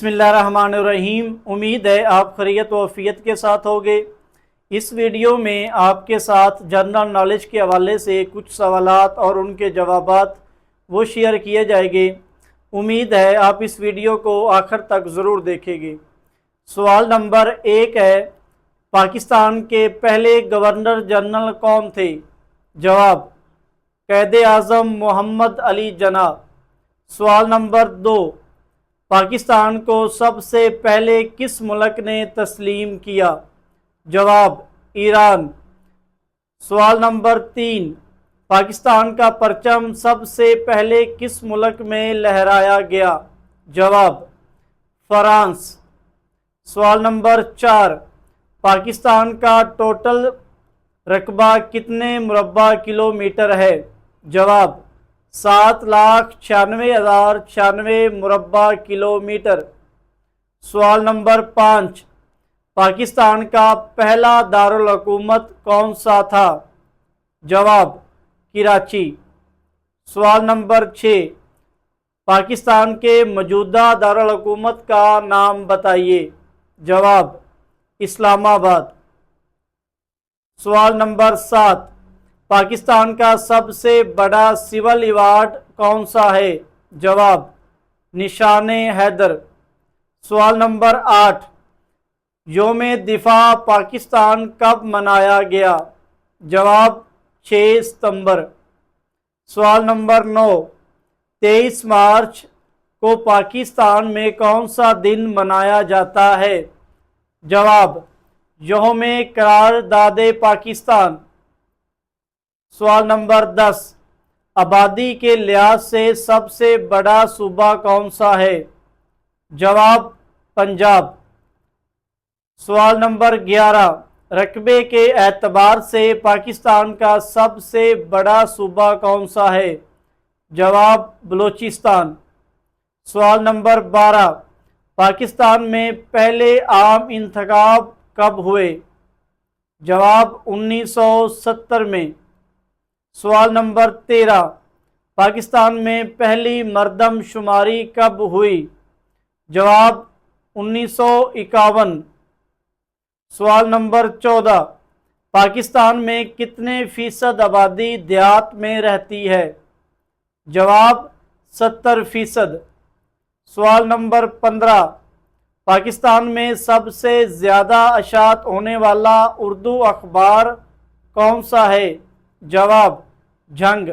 بسم اللہ الرحمن الرحیم۔ امید ہے آپ خیریت و عافیت کے ساتھ ہوگے۔ اس ویڈیو میں آپ کے ساتھ جنرل نالج کے حوالے سے کچھ سوالات اور ان کے جوابات وہ شیئر کیے جائیں گے۔ امید ہے آپ اس ویڈیو کو آخر تک ضرور دیکھیں گے۔ سوال نمبر 1 ہے، پاکستان کے پہلے گورنر جنرل کون تھے؟ جواب، قائد اعظم محمد علی جناح۔ سوال نمبر 2، پاکستان کو سب سے پہلے کس ملک نے تسلیم کیا؟ جواب، ایران۔ سوال نمبر 3، پاکستان کا پرچم سب سے پہلے کس ملک میں لہرایا گیا؟ جواب، فرانس۔ سوال نمبر 4، پاکستان کا ٹوٹل رقبہ کتنے مربع کلومیٹر ہے؟ جواب، 7,96,096 مربع کلومیٹر۔ سوال نمبر 5، پاکستان کا پہلا دارالحکومت کون سا تھا؟ جواب، کراچی۔ سوال نمبر 6، پاکستان کے موجودہ دارالحکومت کا نام بتائیے۔ جواب، اسلام آباد۔ سوال نمبر 7، پاکستان کا سب سے بڑا سول ایوارڈ کون سا ہے؟ جواب، نشان حیدر۔ سوال نمبر 8، یوم دفاع پاکستان کب منایا گیا؟ جواب، 6 ستمبر۔ سوال نمبر 9، 23 مارچ کو پاکستان میں کون سا دن منایا جاتا ہے؟ جواب، یوم قرارداد پاکستان۔ سوال نمبر 10، آبادی کے لحاظ سے سب سے بڑا صوبہ کون سا ہے؟ جواب، پنجاب۔ سوال نمبر 11، رقبے کے اعتبار سے پاکستان کا سب سے بڑا صوبہ کون سا ہے؟ جواب، بلوچستان۔ سوال نمبر 12، پاکستان میں پہلے عام انتخاب کب ہوئے؟ جواب، 1970 میں۔ سوال نمبر 13، پاکستان میں پہلی مردم شماری کب ہوئی؟ جواب، 1951۔ سوال نمبر 14، پاکستان میں کتنے فیصد آبادی دیہات میں رہتی ہے؟ جواب، 70%۔ سوال نمبر 15، پاکستان میں سب سے زیادہ اشاعت ہونے والا اردو اخبار کون سا ہے؟ جواب، جنگ۔